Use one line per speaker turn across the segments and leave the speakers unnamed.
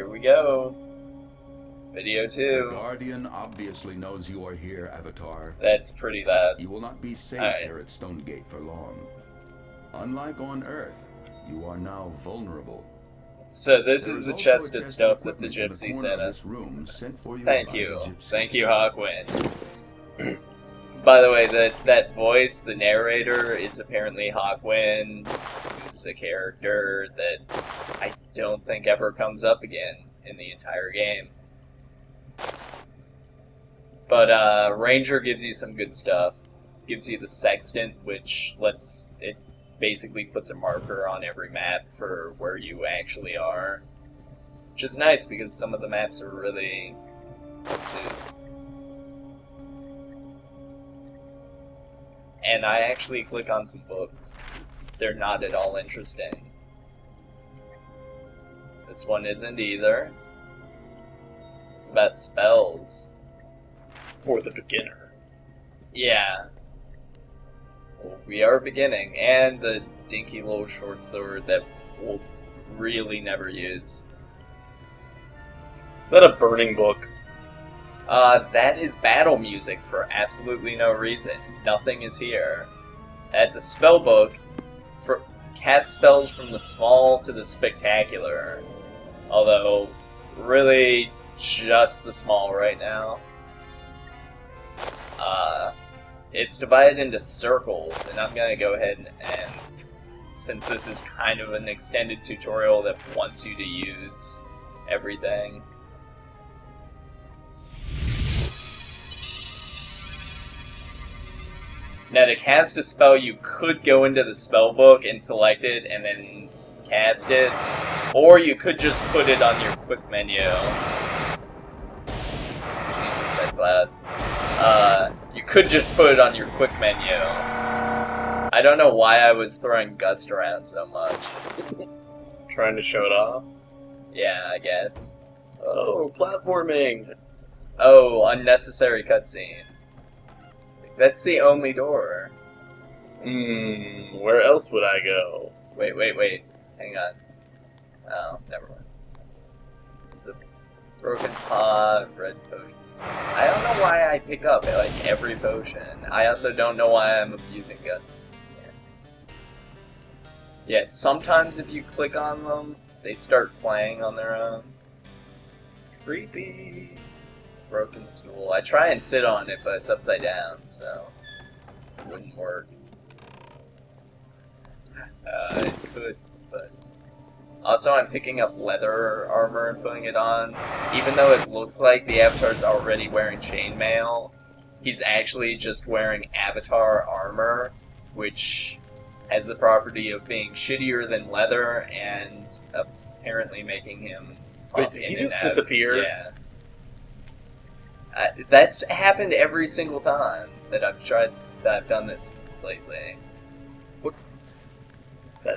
Here we go. Video
The
2.
Guardian obviously knows you are here, Avatar.
That's pretty bad.
You will not be safe
Alright.
here at Stonegate for long. Unlike on Earth, you are now vulnerable.
So this
There
is the
also
chest
a
of
chest
stuff that the
equipment in
gypsy
corner
sent
of
us.
this room sent for you
Thank
by
you.
the gypsy.
Thank you, Hawkwind. By the way, that voice, the narrator, is apparently Hawkwind, who's a character that I don't think ever comes up again in the entire game. But Ranger gives you some good stuff. Gives you the Sextant, which it basically puts a marker on every map for where you actually are. Which is nice because some of the maps are really obtuse. And I actually click on some books. They're not at all interesting. This one isn't either. It's about spells.
For the beginner.
Yeah. Well, we are beginning. And the dinky little short sword that we'll really never use.
Is that a burning book?
That is battle music for absolutely no reason. Nothing is here. That's a spell book for cast spells from the small to the spectacular. Although, really, just the small right now. It's divided into circles, and I'm gonna go ahead and since this is kind of an extended tutorial that wants you to use everything. Now, to cast a spell, you could go into the spell book and select it and then cast it, or you could just put it on your quick menu. Jesus, that's loud. You could just put it on your quick menu. I don't know why I was throwing Gust around so much.
Trying to show it off?
Yeah, I guess.
Oh, platforming!
Oh, unnecessary cutscene. That's the only door.
Where else would I go?
Wait. Hang on. Oh, never mind. The broken pot, red potion. I don't know why I pick up like every potion. I also don't know why I'm abusing Gus. Yeah, sometimes if you click on them, they start playing on their own. Creepy. Broken stool. I try and sit on it, but it's upside down, so it wouldn't work. It could, but... Also, I'm picking up leather armor and putting it on. Even though it looks like the Avatar's already wearing chainmail, he's actually just wearing Avatar armor, which has the property of being shittier than leather and apparently making him...
Wait, did he just disappear?
Yeah. That's happened every single time that I've done this lately.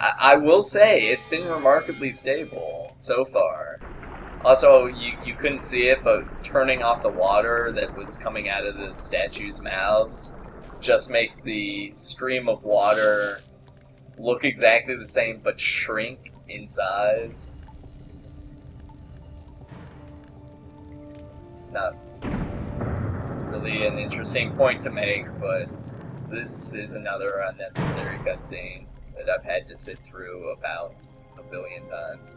I will say, it's been remarkably stable so far. Also, you couldn't see it, but turning off the water that was coming out of the statues' mouths just makes the stream of water look exactly the same, but shrink in size. Not really an interesting point to make, but this is another unnecessary cutscene that I've had to sit through about a billion times.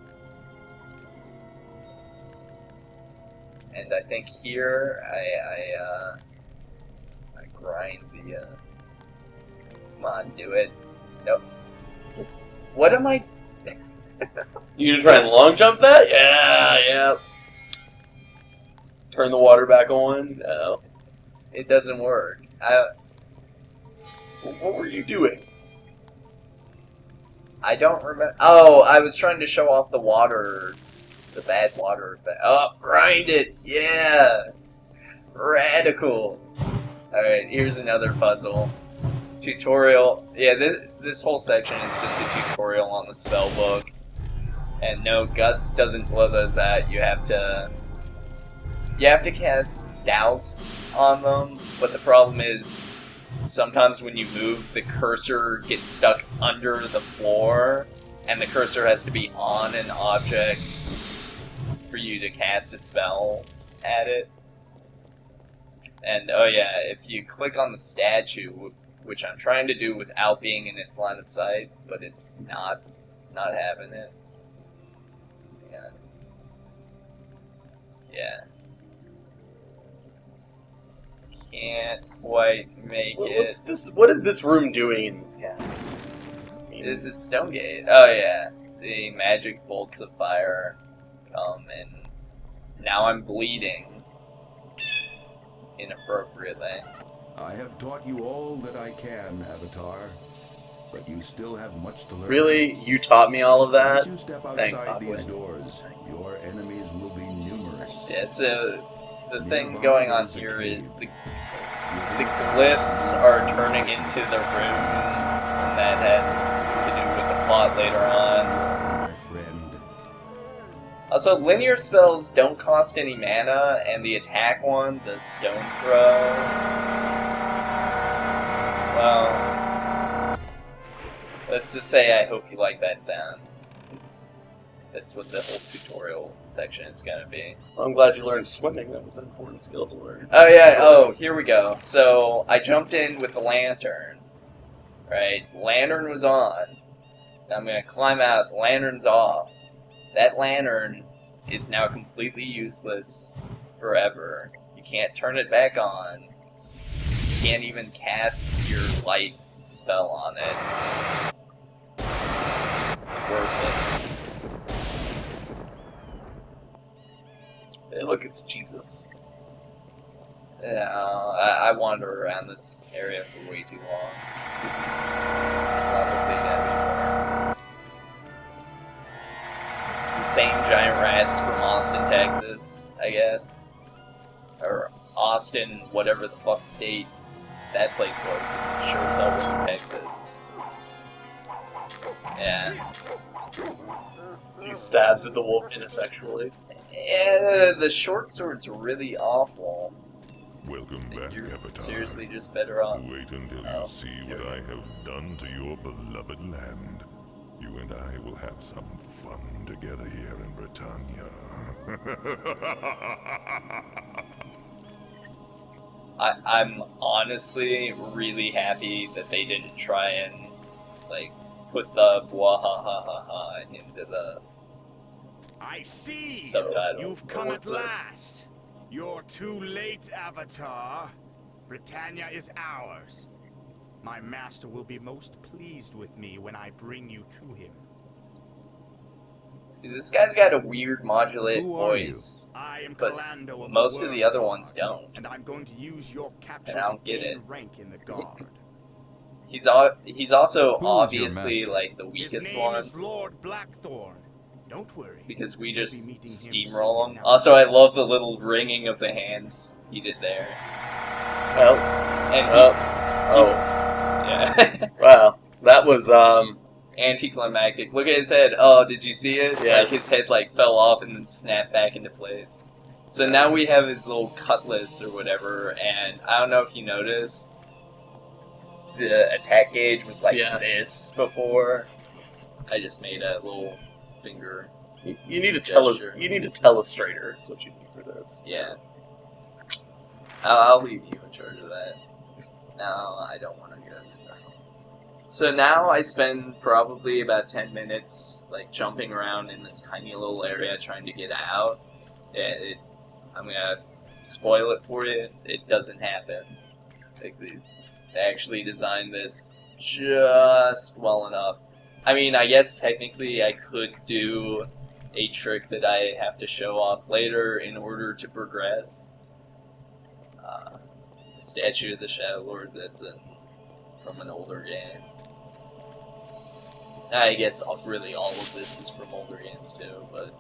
And I think here I grind the come on, do it. Nope. What am I?
You gonna try and long jump that? Yeah. Turn the water back on? No.
It doesn't work.
What were you doing?
I don't remember. Oh, I was trying to show off the water, the bad water effect. Oh, grind it! Yeah! Radical! Alright, here's another puzzle. Tutorial. Yeah, this whole section is just a tutorial on the spell book. And no, Gus doesn't blow those out. You have to cast Douse on them, but the problem is sometimes when you move, the cursor gets stuck under the floor, and the cursor has to be on an object for you to cast a spell at it. And oh yeah, if you click on the statue, which I'm trying to do without being in its line of sight, but it's not having it. Yeah. Can't quite make it.
What's this? What is this room doing in this castle?
This is Stonegate. Oh yeah. See, magic bolts of fire come, and now I'm bleeding inappropriately.
I have taught you all that I can, Avatar, but you still have much to learn.
Really? You taught me all of that?
Once you step
Thanks,
outside these
Hawkwind.
doors, your enemies will be numerous.
Yeah, so the thing
Nearby
going on
there's a
here
cave.
is the glyphs are turning into the runes, and that has to do with the plot later on.
My friend.
Also, linear spells don't cost any mana, and the attack one, the stone throw, well, let's just say I hope you like that sound. That's what the whole tutorial section is going to be.
Well, I'm glad you learned swimming. That was an important skill to learn.
Oh yeah, oh, here we go. So, I jumped in with the lantern, right? Lantern was on. Now I'm going to climb out, the lantern's off. That lantern is now completely useless forever. You can't turn it back on. You can't even cast your light spell on it. It's worthless.
Hey, look, it's Jesus.
Yeah, I wander around this area for way too long. This is probably gonna be more. The same giant rats from Austin, Texas, I guess. Or Austin, whatever the fuck state that place was. Sure as hell wasn't Texas. Yeah.
He stabs at the wolf ineffectually.
Yeah, the short sword's really awful.
Welcome back,
You're
Avatar.
seriously just better off.
Wait until
Oh,
you see what I have done to your beloved land. You and I will have some fun together here in Britannia.
I'm honestly really happy that they didn't try and, like, put the bwahahaha into the
I see!
subtitle.
You've come
What's
at
this?
last! You're too late, Avatar. Britannia is ours. My master will be most pleased with me when I bring you to him.
See, this guy's got a weird modulated
Who are you?
voice,
I am
but
Kalando of
most of the other
World
ones
Guard,
don't.
and I'm going to use your capture
And I don't
to
get
gain
it.
rank in the guard.
He's also
Who is your
obviously,
master?
like, the
His
weakest
name
one,
is Lord Blackthorn. Don't worry.
because we
You'll be
just
meeting him
steamroll
soon
him. Also, I love the little wringing of the hands he did there.
Oh.
And
Oh.
yeah.
Wow. That was,
Anticlimactic. Look at his head. Oh, did you see it?
Yes.
Like, his head, like, fell off and then snapped back into place. So now we have his little cutlass or whatever, and I don't know if you noticed, the attack gauge was like this before. I just made a little finger.
You need a
Gesture.
you need a telestrator. That's what you need for this.
Yeah. I'll leave you in charge of that. No, I don't want to go. So now I spend probably about 10 minutes like jumping around in this tiny little area trying to get out. I'm gonna spoil it for you. It doesn't happen. Like, they actually designed this just well enough. I mean, I guess technically I could do a trick that I have to show off later in order to progress. Statue of the Shadow Lord, that's from an older game. I guess really all of this is from older games too, but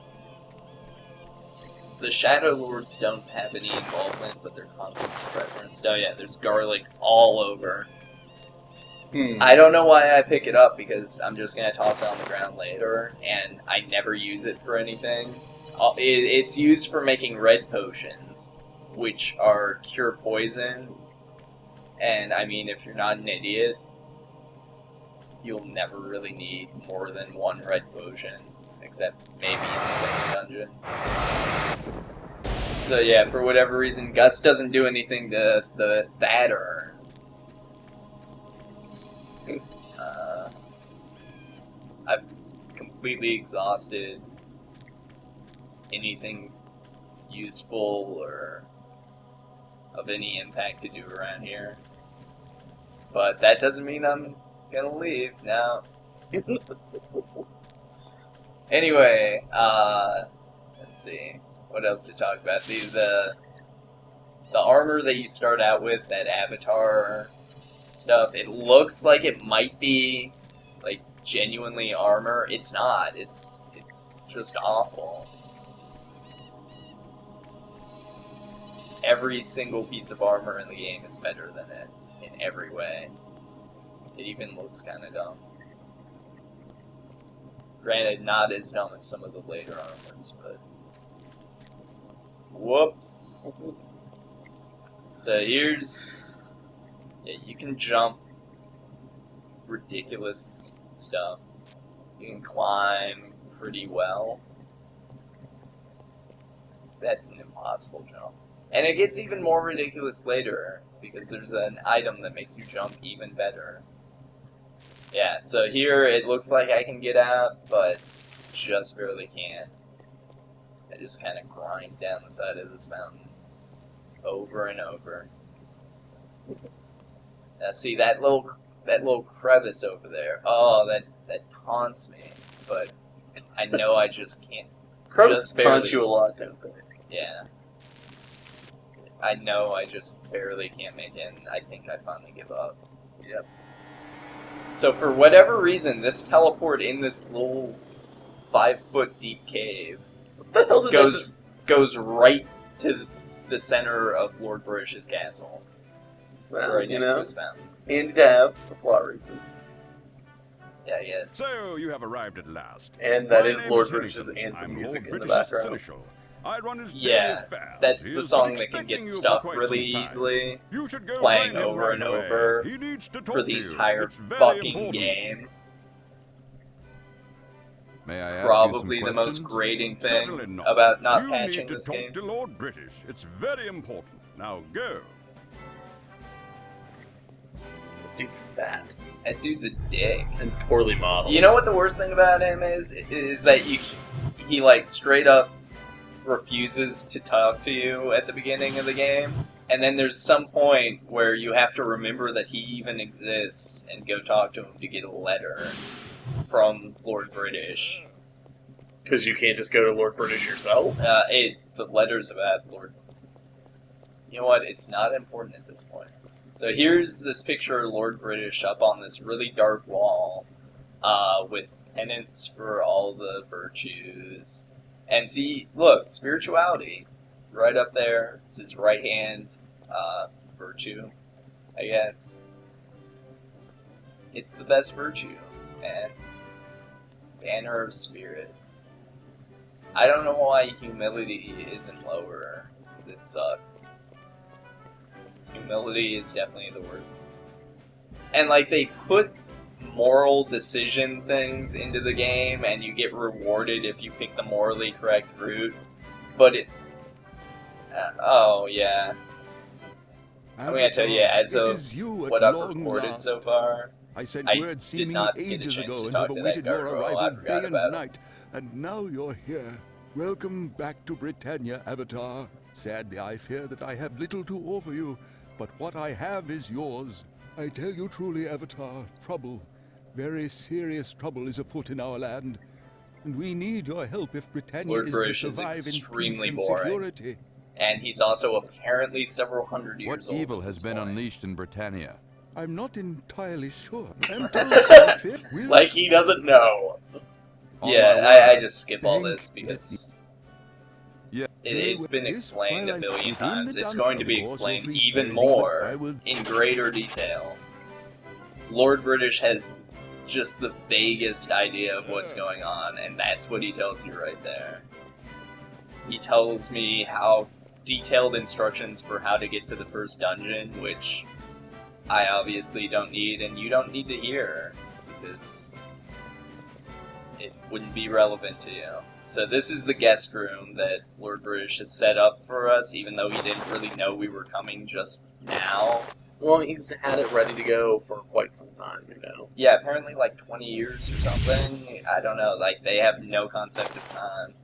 the Shadow Lords don't have any involvement, but they're constantly referenced. Oh yeah, there's garlic all over. I don't know why I pick it up, because I'm just going to toss it on the ground later, and I never use it for anything. It's used for making red potions, which are cure poison, and I mean, if you're not an idiot, you'll never really need more than one red potion. except maybe in the second dungeon. So yeah, for whatever reason, Gus doesn't do anything to that urn. I've completely exhausted anything useful or of any impact to do around here. But that doesn't mean I'm gonna leave now. Anyway, let's see. What else to talk about? The armor that you start out with, that avatar stuff, it looks like it might be like genuinely armor. It's not. It's just awful. Every single piece of armor in the game is better than it in every way. It even looks kind of dumb. Granted, not as dumb as some of the later armors, but whoops. So here's, yeah, you can jump ridiculous stuff. You can climb pretty well. That's an impossible jump. And it gets even more ridiculous later, because there's an item that makes you jump even better. Yeah, so here it looks like I can get out, but just barely can. I just kind of grind down the side of this mountain over and over. Now see that little crevice over there. Oh, that taunts me, but I know I just can't.
Crevices
just
taunt
barely-
you a lot, don't they?
Yeah. I know I just barely can't make it, and I think I finally give up.
Yep.
So for whatever reason, this teleport in this little 5-foot deep cave
What the hell did
goes right to the center of Lord Barish's castle,
Well,
right
you
next to
know,
his fountain.
handy to have for plot reasons.
Yeah, yes.
So you have arrived at last.
And that
My
is
name
Lord
is
British's
Hennington.
anthem
I'm
music
Lord
in the
British's
background.
seneschal. I run his
Yeah,
daily fair.
that's
He
the
has
song
been
that can get
expecting you for
stuck
quite
really
some time.
easily,
You should go
playing
find him
over
right
and
away.
over
He needs to talk
for the
to you.
entire
It's very
fucking
important.
game.
May I ask
Probably
you
the
some
most
questions?
grating
Certainly
thing
not.
about not
you
patching
need to
this
talk
game.
to Lord British. It's very important. Now go.
Dude's fat
That dude's a dick.
and poorly modeled.
You know what the worst thing about him is that he like straight up refuses to talk to you at the beginning of the game, and then there's some point where you have to remember that he even exists and go talk to him to get a letter from Lord British.
Because you can't just go to Lord British yourself?
The letters about Lord. You know what? It's not important at this point. So here's this picture of Lord British up on this really dark wall, with penance for all the virtues. And see, look, spirituality, right up there. It's his right hand virtue, I guess. It's the best virtue, man. Banner of spirit. I don't know why humility isn't lower, because it sucks. Humility is definitely the worst. And, like, they put moral decision things into the game, and you get rewarded if you pick the morally correct route, but it... oh, yeah. I'm gonna tell you, as of what I've recorded so far,
I sent
I
word
did
seemingly
not get a
ages
chance
ago
to
and
talk
have
to that
awaited your
gargoyle I
arrival
forgot
day
about.
and night. And now you're here. Welcome back to Britannia, Avatar. Sadly, I fear that I have little to offer you, but what I have is yours. I tell you truly, Avatar, trouble, very serious trouble is afoot in our land. And we need your help if Britannia
Lord
is
British
to
is
survive in peace
extremely
and
boring.
security.
And he's also apparently several hundred
What
years old.
evil
at
has
this
been
point.
unleashed in Britannia? I'm not entirely sure. I'm told I fear will
Like he doesn't know.
On
Yeah,
my
I
word.
just skip all
Thank
this because
Yeah.
it's been
This
explained
while
a
I'm
million
within
times.
the
It's
dungeon,
going to
of
be
course,
explained
you're free
even
to visit, but
more
I will
in greater detail. Lord British has just the vaguest idea of what's going on, and that's what he tells you right there. He tells me how detailed instructions for how to get to the first dungeon, which I obviously don't need, and you don't need to hear, because it wouldn't be relevant to you. So this is the guest room that Lord British has set up for us, even though he didn't really know we were coming just now.
Well, he's had it ready to go for quite some time, you know.
Yeah, apparently like 20 years or something. I don't know, like they have no concept of time.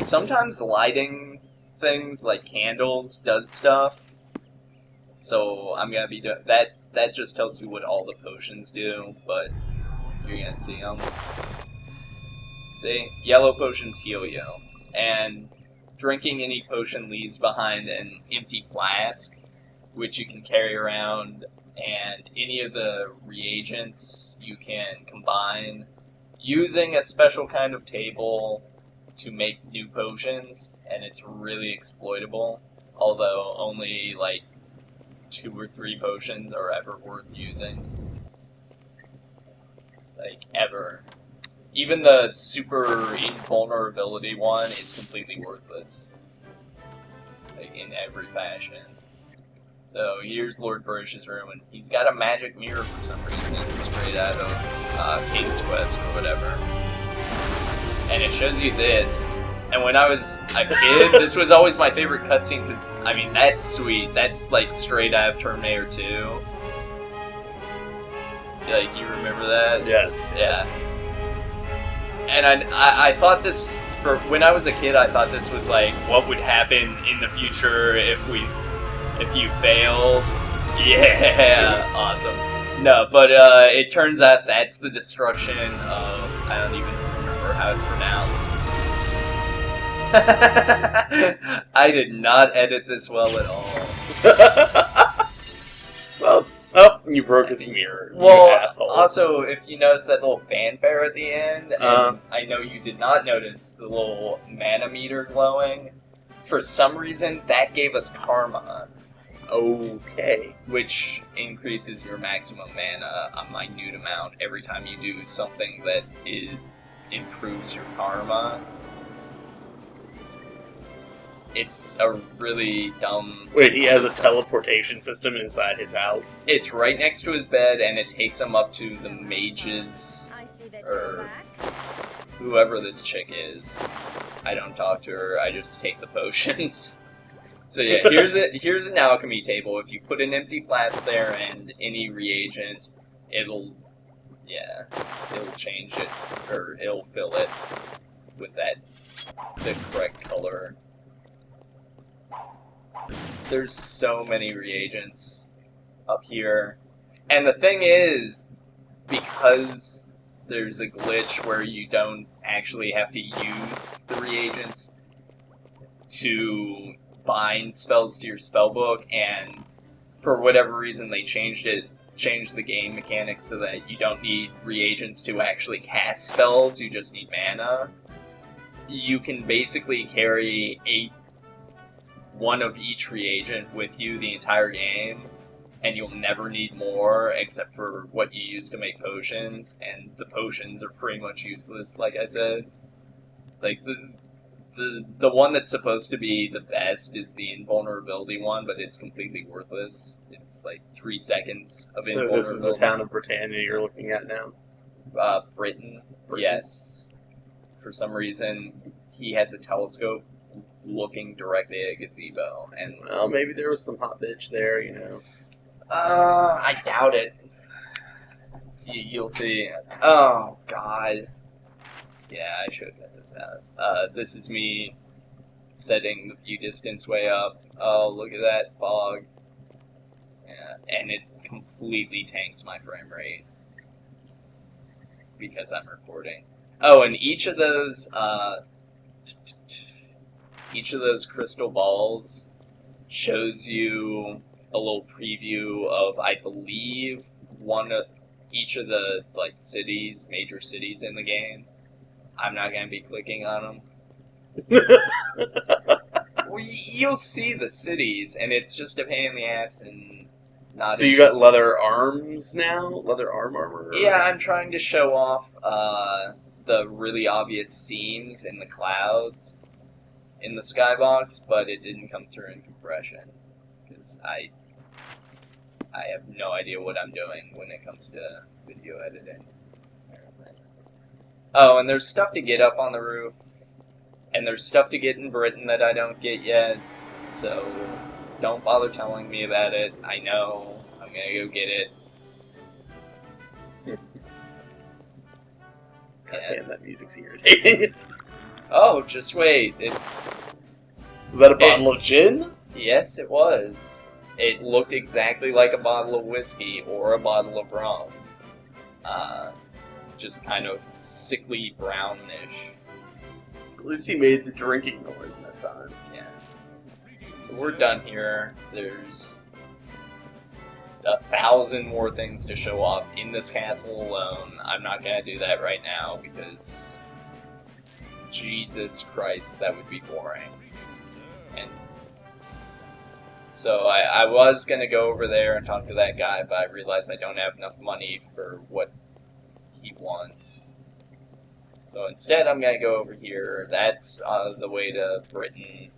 Sometimes lighting things like candles does stuff. So I'm gonna be doing that. That just tells you what all the potions do, but you're gonna see them. See, yellow potions heal you, and drinking any potion leaves behind an empty flask, which you can carry around, and any of the reagents you can combine using a special kind of table to make new potions, and it's really exploitable, although only like 2 or 3 potions are ever worth using. Like, ever. Even the super invulnerability one is completely worthless. Like, in every fashion. So, here's Lord Burish's room, and he's got a magic mirror for some reason, straight out of King's Quest or whatever. And it shows you this. And when I was a kid, this was always my favorite cutscene, because, I mean, that's sweet. That's, like, straight out of Terminator 2. Like, you remember that?
Yes.
Yeah.
Yes.
And I thought this, when I was a kid, I thought this was, like, what would happen in the future if you failed. Yeah, awesome. No, but it turns out that's the destruction of, I don't even remember how it's pronounced. I did not edit this well at all.
Well, oh, you broke his mirror.
Well,
you asshole.
also, if you notice that little fanfare at the end, and I know you did not notice the little mana meter glowing, for some reason that gave us karma,
Okay.
which increases your maximum mana a minute amount every time you do something that improves your karma. It's a really dumb...
Wait, he has a teleportation system inside his house?
It's right next to his bed, and it takes him up to the mages,
I see that
or
you're back.
whoever this chick is. I don't talk to her, I just take the potions. So yeah, here's an alchemy table. If you put an empty flask there and any reagent, it'll change it, or it'll fill it with the correct color. There's so many reagents up here. And the thing is, because there's a glitch where you don't actually have to use the reagents to bind spells to your spellbook, and for whatever reason they changed the game mechanics so that you don't need reagents to actually cast spells, you just need mana. You can basically carry one of each reagent with you the entire game, and you'll never need more except for what you use to make potions, and the potions are pretty much useless, like I said. Like, the one that's supposed to be the best is the invulnerability one, but it's completely worthless. It's like 3 seconds of invulnerability.
So this is the town of Britannia you're looking at now?
Britain, yes. For some reason, he has a telescope looking directly at a gazebo, and
Well, maybe there was some hot bitch there, you know.
I doubt it. You'll see. Oh God. Yeah, I should have got this out. This is me setting the view distance way up. Oh, look at that fog. Yeah, and it completely tanks my frame rate because I'm recording. Oh, and each of those crystal balls shows you a little preview of, I believe, each of the major cities in the game. I'm not gonna be clicking on them. Well, you'll see the cities, and it's just a pain in the ass and not.
So you got leather arms now? Leather armor?
Yeah, I'm trying to show off the really obvious seams in the clouds in the skybox, but it didn't come through in compression because I have no idea what I'm doing when it comes to video editing. Oh, and there's stuff to get up on the roof. And there's stuff to get in Britain that I don't get yet. So don't bother telling me about it. I know. I'm gonna go get it.
God
Yeah.
damn, that music's irritating.
Oh, just wait.
Was that a bottle of gin?
Yes, it was. It looked exactly like a bottle of whiskey or a bottle of rum. Just kind of sickly brownish.
At least he made the drinking noise that time.
Yeah. So we're done here. There's 1,000 more things to show off in this castle alone. I'm not gonna do that right now because Jesus Christ, that would be boring. And so I was gonna go over there and talk to that guy, but I realized I don't have enough money for what he wants. So instead, I'm gonna go over here. That's the way to Britain.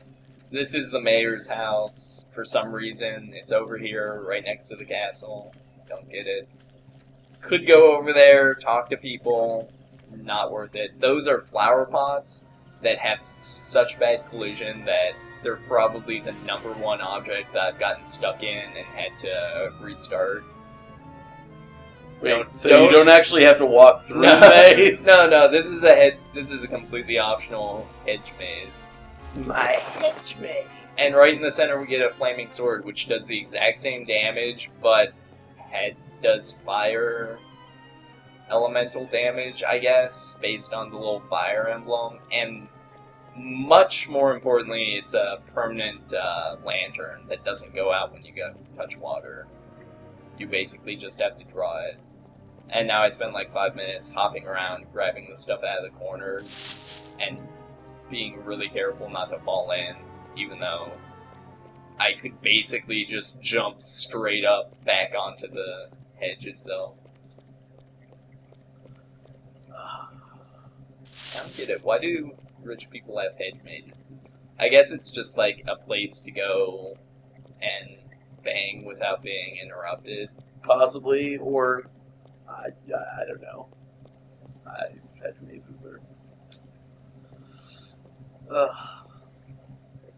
This is the mayor's house. For some reason, it's over here, right next to the castle. Don't get it. Could go over there, talk to people. Not worth it. Those are flower pots that have such bad collision that they're probably the #1 object that I've gotten stuck in and had to restart.
Wait,
Don't-
so you don't actually have to walk through the maze?
No. This is a completely optional hedge maze.
My hedge maze.
And right in the center, we get a flaming sword, which does the exact same damage, but does fire elemental damage, I guess, based on the little fire emblem. And much more importantly, it's a permanent lantern that doesn't go out when you go touch water. You basically just have to draw it. And now I spend like 5 minutes hopping around, grabbing the stuff out of the corners, and being really careful not to fall in, even though I could basically just jump straight up back onto the hedge itself. I don't get it. Why do rich people have hedge mages? I guess it's just like a place to go and bang without being interrupted.
Possibly, or I don't know. Hedge mazes are.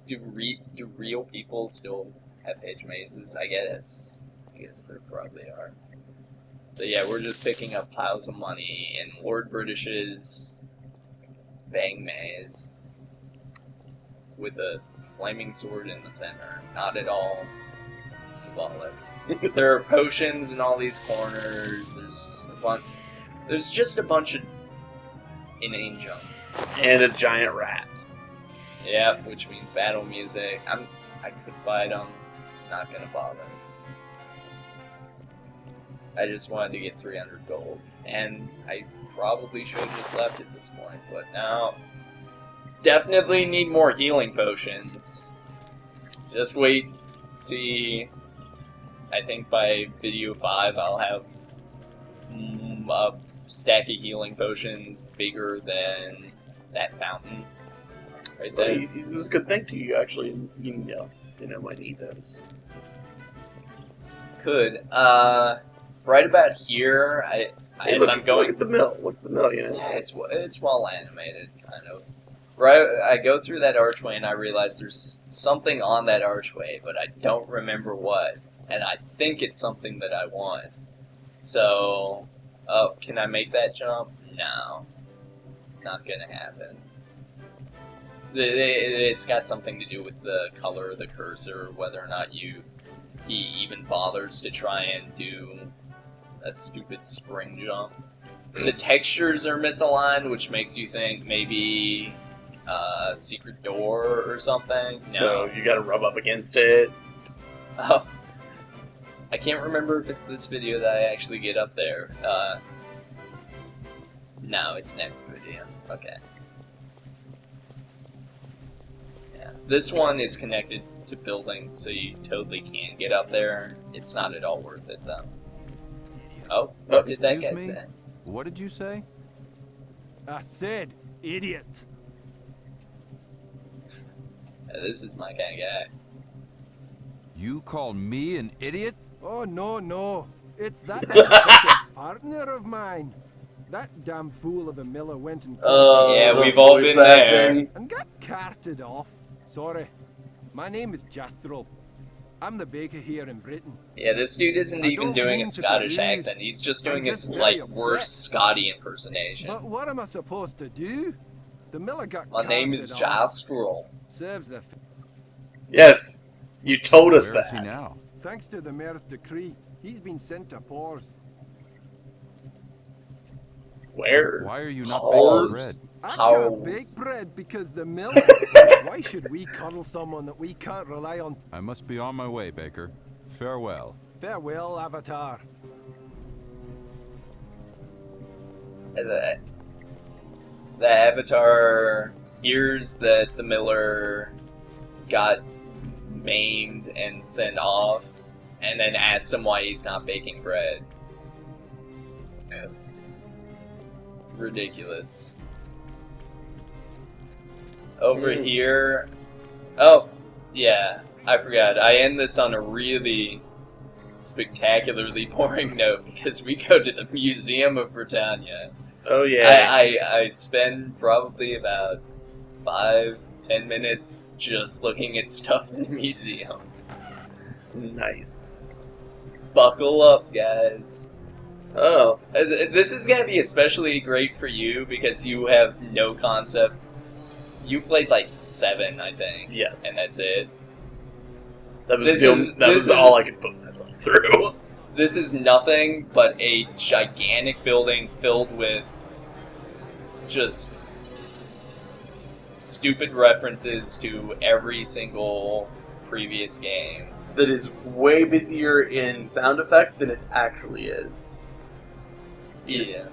Do real people still have hedge mazes? I guess there probably are. So yeah, we're just picking up piles of money in Lord British's bang maze with a flaming sword in the center. Not at all symbolic. There are potions in all these corners. There's just a bunch of inane junk.
And a giant rat.
Yeah, which means battle music. I could fight them. Not gonna bother. I just wanted to get 300 gold, and I probably should have just left at this point. But now, definitely need more healing potions. Just wait, see. I think by video 5, I'll have a stack of healing potions bigger than that fountain. Right
But
there.
it was a good thing to you, actually. You might need those.
Could. Right about here,
Hey,
as
look,
I'm going.
Look at the mill. Look at the mill. You know.
Yeah, it's well animated, kind of. Right, I go through that archway and I realize there's something on that archway, but I don't remember what, and I think it's something that I want. So, can I make that jump? No, not gonna happen. It's got something to do with the color of the cursor, whether or not he even bothers to try and do a stupid spring jump. The textures are misaligned, which makes you think maybe a secret door or something. No.
So you got to rub up against it.
Oh. I can't remember if it's this video that I actually get up there. No, it's next video. Okay. Yeah. This one is connected to buildings, so you totally can get up there. It's not at all worth it, though. Oh, what did that guy
Excuse me?
say?
What did you say?
I said, idiot.
This is my kind of guy.
You call me an idiot?
Oh, no. It's that particular partner of mine. That damn fool of a miller went and
Oh,
Yeah,
the
we've all
voice
been there.
acting.
and got carted off. Sorry. My name is Jastrel. I'm the baker here in Britain.
Yeah, this dude isn't
I
even
don't
doing
mean
a
to
Scottish
be rude.
accent. He's just
I'm
doing his,
just very
like, worst Scotty impersonation.
But what am I supposed to do? The miller got
My name is
carted off.
Jastrel.
Serves the
Yes, you told us
Where is
that.
he now?
Thanks to the mayor's decree, he's been sent to Pors.
Where?
Why are you not
Pors?
baking bread?
I
House.
can't bake bread because the mill. Why should we cuddle someone that we can't rely on?
I must be on my way, Baker. Farewell.
Farewell, Avatar.
The Avatar hears that the miller got maimed and sent off, and then asks him why he's not baking bread. Ridiculous. Over here... Oh, yeah, I forgot. I end this on a really spectacularly boring note because we go to the Museum of Britannia.
Oh yeah.
I spend probably about 5-10 minutes just looking at stuff in the museum.
It's nice.
Buckle up, guys.
Oh.
This is gonna be especially great for you because you have no concept. You played like 7, I think.
Yes.
And that's it.
That was
This is-
all I could put myself through.
This is nothing but a gigantic building filled with just stupid references to every single previous game.
That is way busier in sound effect than it actually is.
Yeah.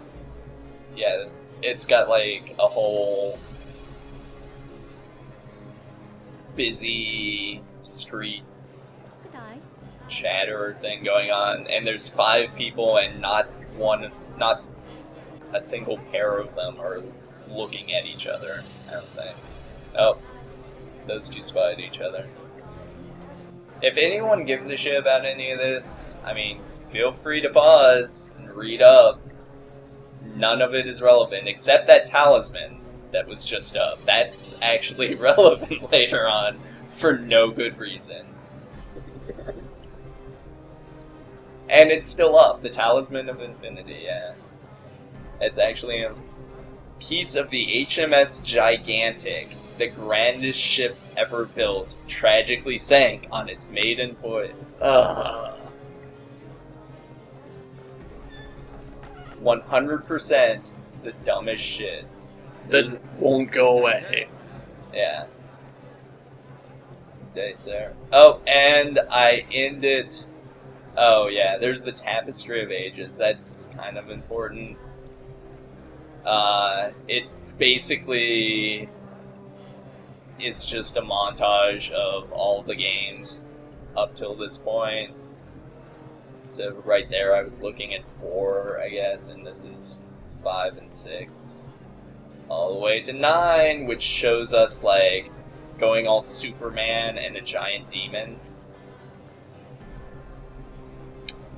Yeah, it's got like a whole busy street chatter thing going on, and there's 5 people and not a single pair of them are looking at each other, I don't think. Oh, those two spotted each other. If anyone gives a shit about any of this, I mean, feel free to pause and read up. None of it is relevant, except that talisman that was just up. That's actually relevant later on, for no good reason. And it's still up, the Talisman of Infinity, yeah. It's actually a piece of the HMS Gigantic, the grandest ship ever built, tragically sank on its maiden voyage. 100% the dumbest shit.
That won't go away.
Yeah. Day, sir. Oh, and I end it. Oh, yeah, there's the Tapestry of Ages. That's kind of important. It basically is just a montage of all the games up till this point. So right there, I was looking at 4, I guess, and this is 5 and 6. All the way to 9, which shows us, like, going all Superman and a giant demon.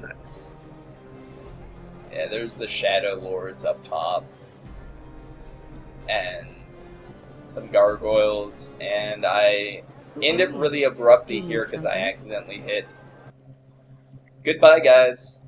Nice.
Yeah, there's the Shadow Lords up top. And some gargoyles. And I end it really abruptly here because I accidentally hit. Goodbye, guys.